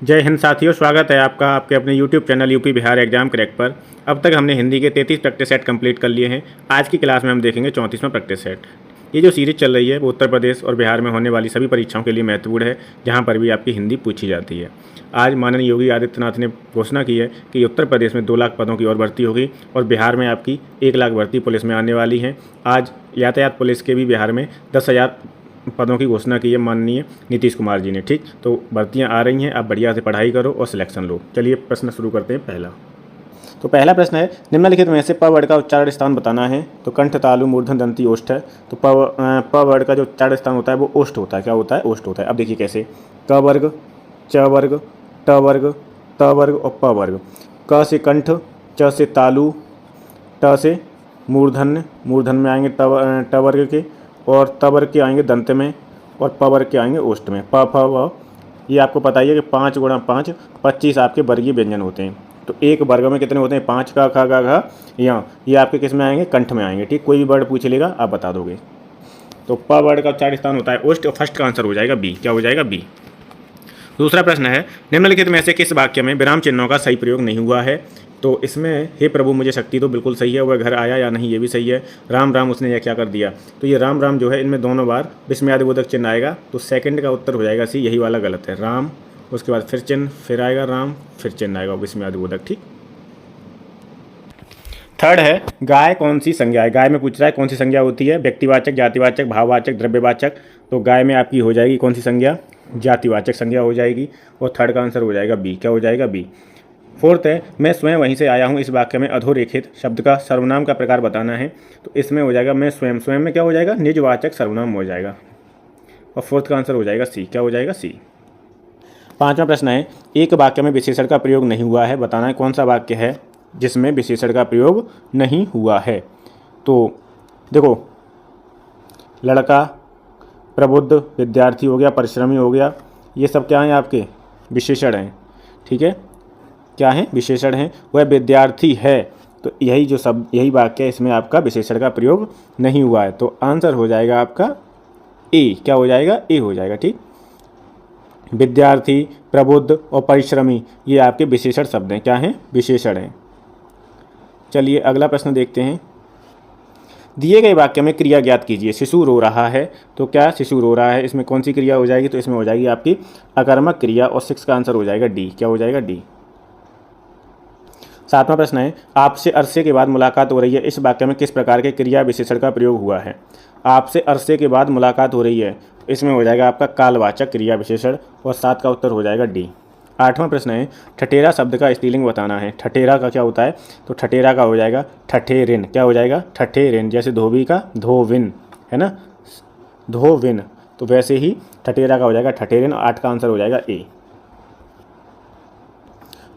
जय हिंद साथियों, स्वागत है आपका आपके अपने YouTube channel UP Bihar exam crack पर। अब तक हमने हिंदी के 33 प्रैक्टिस सेट कंप्लीट कर लिए हैं। आज की क्लास में हम देखेंगे 34वां प्रैक्टिस सेट। ये जो सीरीज चल रही है वो उत्तर प्रदेश और बिहार में होने वाली सभी परीक्षाओं के लिए महत्वपूर्ण है, जहाँ पर भी आपकी हिंदी पूछी जाती है। आज माननीय योगी आदित्यनाथ ने घोषणा की है कि उत्तर प्रदेश में 2 लाख पदों की और भर्ती होगी और बिहार में आपकी 1 लाख भर्ती पुलिस में आने वाली है। आज यातायात पुलिस के भी बिहार में 10,000 पदों की घोषणा की है माननीय नीतीश कुमार जी ने। ठीक, तो भर्तियां आ रही हैं, आप बढ़िया से पढ़ाई करो और सिलेक्शन लो। चलिए प्रश्न शुरू करते हैं। पहला प्रश्न है, निम्नलिखित में से प वर्ड का उच्चारण स्थान बताना है। तो कंठ, तालु, मूर्धन, दंती, ओष्ठ है। तो प वर्ड का जो उच्चारण स्थान होता है वो ओष्ठ होता है। क्या होता है? ओष्ठ होता है। अब देखिए कैसे, क वर्ग, च वर्ग, ट वर्ग, त वर्ग और प वर्ग। क से कंठ, च से तालु, ट से मूर्धन्य, मूर्धन में आएंगे ट वर्ग के, और त वर्ग के आएंगे दंत में, और प वर्ग के आएंगे ओष्ठ में। प फ व, ये आपको पता ही है कि 5 गुणा 5 25 आपके वर्गीय व्यंजन होते हैं। तो एक वर्ग में कितने होते हैं? 5 का ख गा घ या, ये आपके किस में आएंगे? कंठ में आएंगे। ठीक, कोई भी वर्ड पूछ लेगा आप बता दोगे। तो प वर्ड का उच्चारण स्थान होता है ओष्ठ, और फर्स्ट का आंसर हो जाएगा बी। क्या हो जाएगा? बी। दूसरा प्रश्न है, निम्नलिखित में से किस वाक्य में विराम चिन्हों का सही प्रयोग नहीं हुआ है? तो इसमें हे प्रभु मुझे शक्ति, तो बिल्कुल सही है। वह घर आया या नहीं, ये भी सही है। राम राम उसने यह क्या कर दिया, तो ये राम राम जो है इनमें दोनों बार विस्मयादिबोधक चिन्ह आएगा। तो सेकंड का उत्तर हो जाएगा सी, यही वाला गलत है। राम, उसके बाद फिर चिन्ह, फिर आएगा राम, फिर चिन्ह आएगा विस्मयादिबोधक। ठीक। थर्ड है, गाय कौन सी संज्ञा है? गाय में पूछ रहा है कौन सी संज्ञा होती है? व्यक्तिवाचक, जातिवाचक, भाववाचक, द्रव्यवाचक। तो गाय में आपकी हो जाएगी कौन सी संज्ञा? जातिवाचक संज्ञा हो जाएगी। और थर्ड का आंसर हो जाएगा बी। क्या हो जाएगा? बी। फोर्थ है, मैं स्वयं वहीं से आया हूँ। इस वाक्य में अधोरेखित शब्द का सर्वनाम का प्रकार बताना है। तो इसमें हो जाएगा मैं स्वयं, स्वयं में क्या हो जाएगा? निजवाचक सर्वनाम हो जाएगा। और फोर्थ का आंसर हो जाएगा सी। क्या हो जाएगा? सी। पांचवा प्रश्न है, एक वाक्य में विशेषण का प्रयोग नहीं हुआ है, बताना है कौन सा वाक्य है जिसमें विशेषण का प्रयोग नहीं हुआ है। तो देखो, लड़का, प्रबुद्ध, विद्यार्थी हो गया, परिश्रमी हो गया, ये सब क्या हैं? आपके विशेषण हैं। ठीक है, क्या हैं? विशेषण हैं। वह विद्यार्थी है, तो यही जो सब यही वाक्य है, इसमें आपका विशेषण का प्रयोग नहीं हुआ है। तो आंसर हो जाएगा आपका ए। क्या हो जाएगा? ए हो जाएगा। ठीक, विद्यार्थी, प्रबुद्ध और परिश्रमी ये आपके विशेषण शब्द हैं। क्या हैं? विशेषण हैं। चलिए अगला प्रश्न देखते हैं। दिए गए वाक्य में क्रिया ज्ञात कीजिए। शिशु रो रहा है, तो क्या शिशु रो रहा है, इसमें कौन सी क्रिया हो जाएगी? तो इसमें हो जाएगी आपकी अकर्मक क्रिया, और 6 का आंसर हो जाएगा डी। क्या हो जाएगा? डी। सातवां प्रश्न है, आपसे अरसे के बाद मुलाकात हो रही है। इस वाक्य में किस प्रकार के क्रिया विशेषण का प्रयोग हुआ है? आपसे अरसे के बाद मुलाकात हो रही है, इसमें हो जाएगा आपका कालवाचक क्रिया विशेषण, और 7 का उत्तर हो जाएगा डी। आठवां प्रश्न है, ठठेरा शब्द का स्त्रीलिंग बताना है। ठठेरा का क्या होता है? तो ठठेरा का हो जाएगा ठठेरिन। क्या हो जाएगा? ठठेरिन। जैसे धोबी का धोविन है ना, धोविन, तो वैसे ही ठठेरा का हो जाएगा ठठेरिन। 8 का आंसर हो जाएगा ए।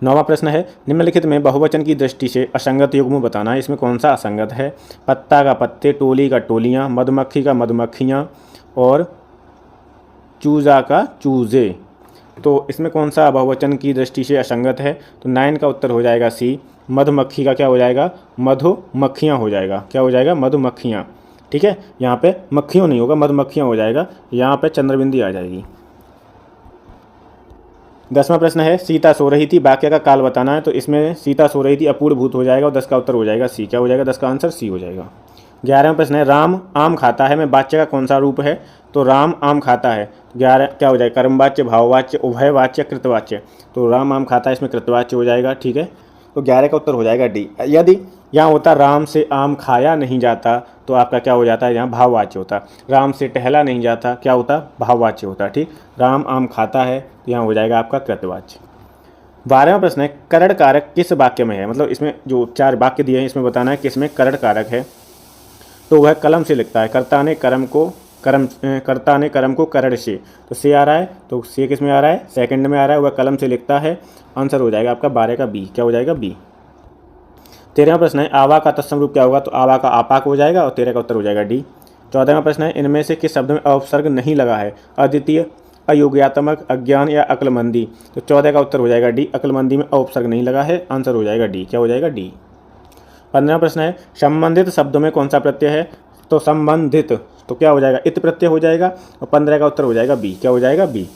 नौवां प्रश्न है, निम्नलिखित में बहुवचन की दृष्टि से असंगत युग्म बताना है। इसमें कौन सा असंगत है? पत्ता का पत्ते, टोली का टोलियाँ, मधुमक्खी का मधुमक्खियाँ, और चूजा का चूजे। तो इसमें कौन सा बहुवचन की दृष्टि से असंगत है? तो 9 का उत्तर हो जाएगा सी। मधुमक्खी का क्या हो जाएगा? मधुमक्खियाँ हो जाएगा। क्या हो जाएगा? मधुमक्खियाँ। ठीक है, यहाँ पे मक्खियों नहीं होगा, मधुमक्खियाँ हो जाएगा। यहाँ पे चंद्रबिंदी आ जाएगी। 10वां प्रश्न है, सीता सो रही थी, वाक्य का काल बताना है। तो इसमें सीता सो रही थी अपूर्ण भूत हो जाएगा, और 10 का उत्तर हो जाएगा सी। क्या हो जाएगा? 10 का आंसर सी हो जाएगा। 11वां प्रश्न है, राम आम खाता है, में वाच्य का कौन सा रूप है? तो राम आम खाता है, 11 क्या हो जाएगा? कर्मवाच्य, भाववाच्य, उभयवाच्य, कृतवाच्य। तो राम आम खाता है, इसमें कृतवाच्य हो जाएगा। ठीक है, तो 11 का उत्तर हो जाएगा डी। यदि यहाँ होता राम से आम खाया नहीं जाता, तो आपका क्या हो जाता है? यहाँ भाववाच्य होता। राम से टहला नहीं जाता, क्या होता? भाववाच्य होता। ठीक, राम आम खाता है, तो यहाँ हो जाएगा आपका कृतवाच्य। 12वां प्रश्न है, करण कारक किस वाक्य में है? मतलब इसमें जो 4 वाक्य दिए हैं, इसमें बताना है किसमें करण कारक है। तो वह कलम से लिखता है। कर्ता ने कर्म को करण से, तो से आ रहा है, तो से किस में आ रहा है? सेकंड में आ रहा है। वह कलम से लिखता है, आंसर हो जाएगा आपका 12 का बी। क्या हो जाएगा? बी। 13वां प्रश्न है, आवा का तत्सम रूप क्या होगा? तो आवा का आपाक हो जाएगा, और 13 का उत्तर हो जाएगा डी। 14वां प्रश्न है, इनमें से किस शब्द में अपसर्ग नहीं लगा है? अद्वितीय, अयोग्यात्मक, अज्ञान या अक्लमंदी। तो 14 का उत्तर हो जाएगा डी। अक्लमंदी में अपसर्ग नहीं लगा है, आंसर हो जाएगा डी। क्या हो जाएगा? डी। 15वां प्रश्न है, संबंधित शब्दों में कौन सा प्रत्यय है? तो संबंधित, तो क्या हो जाएगा? इत प्रत्यय हो जाएगा, और 15 का उत्तर हो जाएगा बी। क्या हो जाएगा? बी।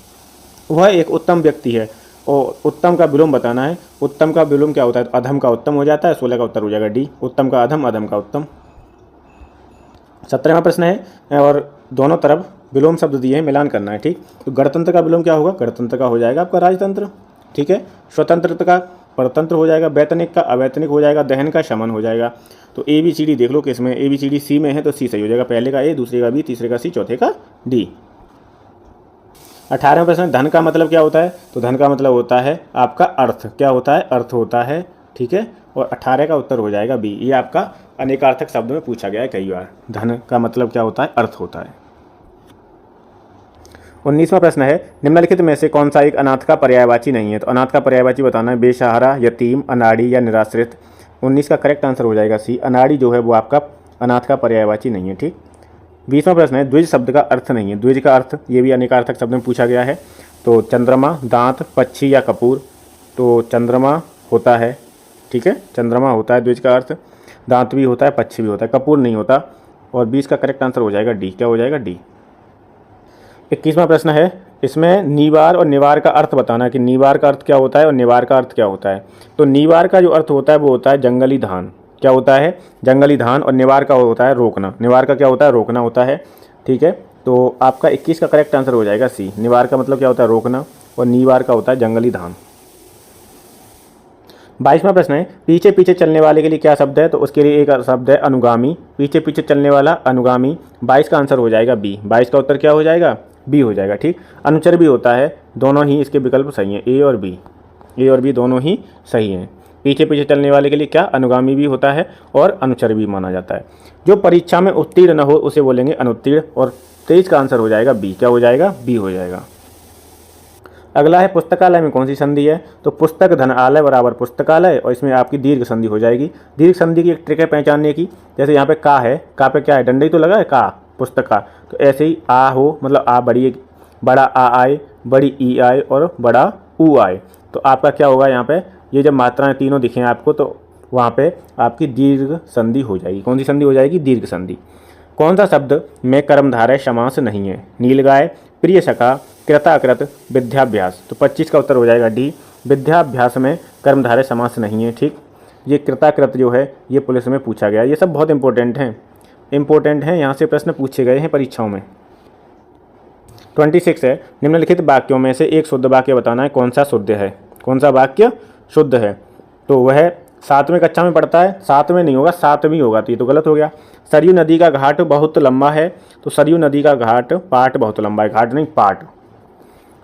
वह एक उत्तम व्यक्ति है, और उत्तम का विलोम बताना है। उत्तम का विलोम क्या होता है? तो अधम का उत्तम हो जाता है। 16 का उत्तर हो जाएगा डी, उत्तम का अधम, अधम का उत्तम। 17वां प्रश्न है और दोनों तरफ विलोम शब्द दिए हैं, मिलान करना है। ठीक, तो गणतंत्र का विलोम क्या होगा? गणतंत्र का हो जाएगा आपका राजतंत्र। ठीक है, स्वतंत्रता का परतंत्र हो जाएगा, वैतनिक का अवैतनिक हो जाएगा, दहन का शमन हो जाएगा। तो ए बी सी डी देख लो कि इसमें A B C D C में है तो सी सही हो जाएगा। पहले का ए, दूसरे का बी, तीसरे का सी, चौथे का डी। 18वां प्रश्न, धन का मतलब क्या होता है? तो धन का मतलब होता है आपका अर्थ। क्या होता है? अर्थ होता है। ठीक है, और 18 का उत्तर हो जाएगा बी। ये आपका अनेकार्थक शब्द में पूछा गया है कई बार। धन का मतलब क्या होता है? अर्थ होता है। 19वां प्रश्न है, निम्नलिखित में से कौन सा एक अनाथ का पर्यायवाची नहीं है? तो अनाथ का पर्यायवाची बताना है। बेसहारा, यतीम, अनाड़ी या निराश्रित। 19 का करेक्ट आंसर हो जाएगा सी। अनाड़ी जो है वो आपका अनाथ का पर्यायवाची नहीं है। ठीक, 20वां प्रश्न है, द्विज शब्द का अर्थ नहीं है। द्विज का अर्थ ये भी अनेकार्थक शब्द में पूछा गया है। तो चंद्रमा, दांत, पक्षी या कपूर। तो चंद्रमा होता है। ठीक है, चंद्रमा होता है द्विज का अर्थ। दांत भी होता है, पक्षी भी होता है, कपूर नहीं होता। और 20 का करेक्ट आंसर हो जाएगा डी। क्या हो जाएगा? डी। 21वां प्रश्न है, इसमें निवार और निवार का अर्थ बताना है कि निवार का अर्थ क्या होता है और निवार का अर्थ क्या होता है। तो निवार का जो अर्थ होता है वो होता है जंगली धान। क्या होता है? जंगली धान। और निवार का होता है रोकना। निवार का क्या होता है? रोकना होता है। ठीक है, तो आपका 21 का करेक्ट आंसर हो जाएगा सी। निवार का मतलब क्या होता है? रोकना। और निवार का होता है जंगली धान। 22वां प्रश्न है, पीछे पीछे चलने वाले के लिए क्या शब्द है? तो उसके लिए एक शब्द है अनुगामी। पीछे पीछे चलने वाला अनुगामी। 22 का आंसर हो जाएगा बी। 22 का उत्तर क्या हो जाएगा? बी हो जाएगा। ठीक, अनुचर भी होता है। दोनों ही इसके विकल्प सही हैं, ए और बी। ए और बी दोनों ही सही हैं। पीछे पीछे चलने वाले के लिए क्या? अनुगामी भी होता है और अनुचर भी माना जाता है। जो परीक्षा में उत्तीर्ण न हो उसे बोलेंगे अनुत्तीर्ण। और 23 का आंसर हो जाएगा बी। क्या हो जाएगा? बी हो जाएगा। अगला है, पुस्तकालय में कौन सी संधि है? तो पुस्तक धन आलय बराबर पुस्तकालय, और इसमें आपकी दीर्घ संधि हो जाएगी। दीर्घ संधि की एक ट्रिक है पहचानने की। जैसे यहाँ पे का है, का पे क्या है? डंडा ही तो लगा है, का, पुस्तक का। तो ऐसे ही आ हो, मतलब आ बड़ा आ आए, बड़ी ई आए और बड़ा ऊ आए। तो आपका क्या होगा यहाँ पे? ये जब मात्राएं तीनों दिखें आपको तो वहाँ पे आपकी दीर्घ संधि हो जाएगी। कौन सी संधि हो जाएगी? दीर्घ संधि। कौन सा शब्द में कर्मधारय समास नहीं है? नीलगाय, प्रिय सखा, कृताकृत, विद्याभ्यास। तो 25 का उत्तर हो जाएगा डी। विद्याभ्यास में कर्मधारय समास नहीं है। ठीक, ये कृताकृत जो है ये पुलिस में पूछा गया। ये सब बहुत इंपॉर्टेंट हैं, यहाँ से प्रश्न पूछे गए हैं परीक्षाओं में। 26 है, निम्नलिखित वाक्यों में से एक शुद्ध वाक्य बताना है। कौन सा शुद्ध है? कौन सा वाक्य शुद्ध है? तो वह 7वीं कक्षा में पढ़ता है। 7वें नहीं होगा, 7वीं होगा, तो ये तो गलत हो गया। सरयू नदी का घाट बहुत लंबा है। तो सरयू नदी का घाट पाट बहुत लंबा है, घाट नहीं पाट।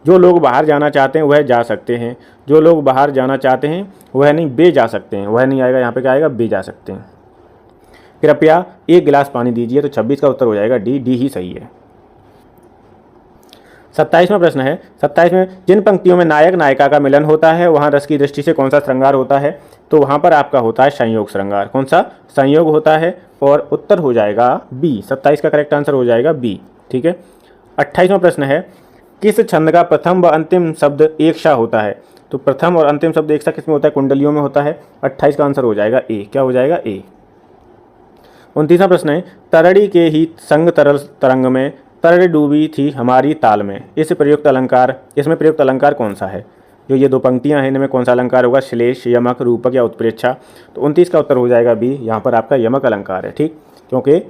जो लोग बाहर जाना चाहते हैं वह जा सकते हैं। जो लोग बाहर जाना चाहते हैं वह नहीं, बे जा सकते हैं। वह नहीं आएगा, यहाँ पे क्या आएगा? बे जा सकते हैं। कृपया 1 गिलास पानी दीजिए। तो 26 का उत्तर हो जाएगा डी। डी ही सही है। 27वां प्रश्न है, 27 में जिन पंक्तियों में नायक नायिका का मिलन होता है वहाँ रस की दृष्टि से कौन सा श्रृंगार होता है? तो वहाँ पर आपका होता है संयोग श्रृंगार। कौन सा? संयोग होता है। और उत्तर हो जाएगा बी। 27 का करेक्ट आंसर हो जाएगा बी। ठीक है, 28वां प्रश्न है, किस छंद का प्रथम व अंतिम शब्द एक सा होता है? तो प्रथम और अंतिम शब्द एक सा किस में होता है? कुंडलियों में होता है। 28 का आंसर हो जाएगा ए। क्या हो जाएगा? ए। 29वां प्रश्न है, तरड़ी के ही संग तरल तरंग में तरड़ी डूबी थी हमारी ताल में। इसमें प्रयुक्त अलंकार कौन सा है? जो ये 2 पंक्तियां हैं इनमें कौन सा अलंकार होगा? श्लेष, यमक, रूपक या उत्प्रेक्षा। तो 29 का उत्तर हो जाएगा बी। यहाँ पर आपका यमक अलंकार है। ठीक, क्योंकि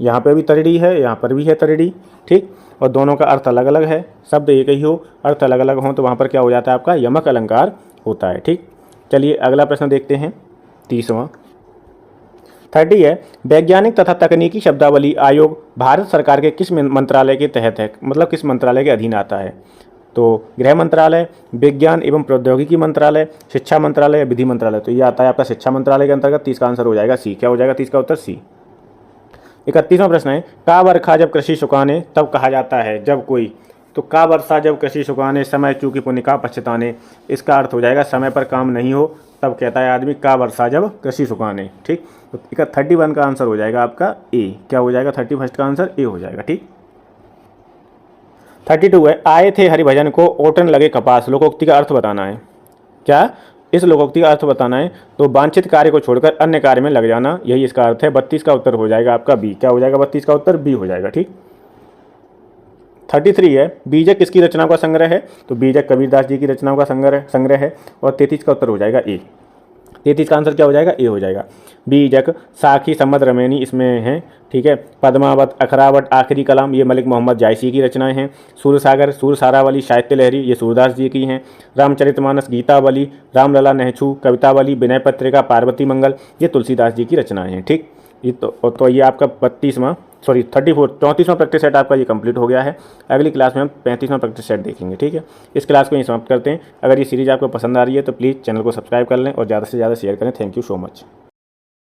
यहाँ पे भी तरड़ी है, यहाँ पर भी है तरड़ी। ठीक, और दोनों का अर्थ अलग अलग है। शब्द एक ही हो, अर्थ अलग अलग हो तो वहाँ पर क्या हो जाता है? आपका यमक अलंकार होता है। ठीक, चलिए अगला प्रश्न देखते हैं, 30वां। 30 है, वैज्ञानिक तथा तकनीकी शब्दावली आयोग भारत सरकार के किस मंत्रालय के तहत है? मतलब किस मंत्रालय के अधीन आता है? तो गृह मंत्रालय, विज्ञान एवं प्रौद्योगिकी मंत्रालय, शिक्षा मंत्रालय या विधि मंत्रालय। तो ये आता है आपका शिक्षा मंत्रालय के अंतर्गत। 30 का आंसर हो जाएगा सी। क्या हो जाएगा? 30 का उत्तर सी। 31वां प्रश्न है, का वर्षा जब कृषि सुखाने तब कहा जाता है जब कोई। तो का वर्षा जब कृषि सुखाने समय चूकी पुण्य का पछताने। इसका अर्थ हो जाएगा समय पर काम नहीं हो तब कहता है आदमी का वर्षा जब कृषि सुखाने। ठीक, तो 31 का आंसर हो जाएगा आपका ए। क्या हो जाएगा? 31 का आंसर ए हो जाएगा। ठीक, 32 है, आए थे हरिभजन को ओटन लगे कपास। लोकोक्ति का अर्थ बताना है। क्या? इस लोकोक्ति का अर्थ बताना है। तो वांछित कार्य को छोड़कर अन्य कार्य में लग जाना, यही इसका अर्थ है। 32 का उत्तर हो जाएगा आपका बी। क्या हो जाएगा? 32 का उत्तर बी हो जाएगा। ठीक, 33 है, बीजक किसकी रचनाओं का संग्रह है, तो बीजक कबीरदास जी की रचनाओं का संग्रह है। और 33 का उत्तर हो जाएगा ए। 33 का आंसर क्या हो जाएगा, ए हो जाएगा। बीजक, साखी, सम्मत, रमैनी इसमें हैं, ठीक है। पद्मावत, अखरावट, आखिरी कलाम ये मलिक मोहम्मद जायसी की रचनाएं हैं। सूरसागर, सूरसारावली, साहित्य लहरी ये सूरदास जी की हैं। रामचरितमानस, गीतावली, रामलला, नहछू, कवितावली, विनय पत्रिका, पार्वती मंगल ये तुलसीदास जी की रचनाएं हैं, ठीक। ये तो ये आपका 34वां प्रैक्टिस सेट आपका ये कंप्लीट हो गया है। अगली क्लास में हम 35वां प्रैक्टिस सेट देखेंगे, ठीक है। इस क्लास को यहीं समाप्त करते हैं। अगर ये सीरीज़ आपको पसंद आ रही है तो प्लीज़ चैनल को सब्सक्राइब कर लें और ज़्यादा से ज़्यादा शेयर करें। Thank you so much.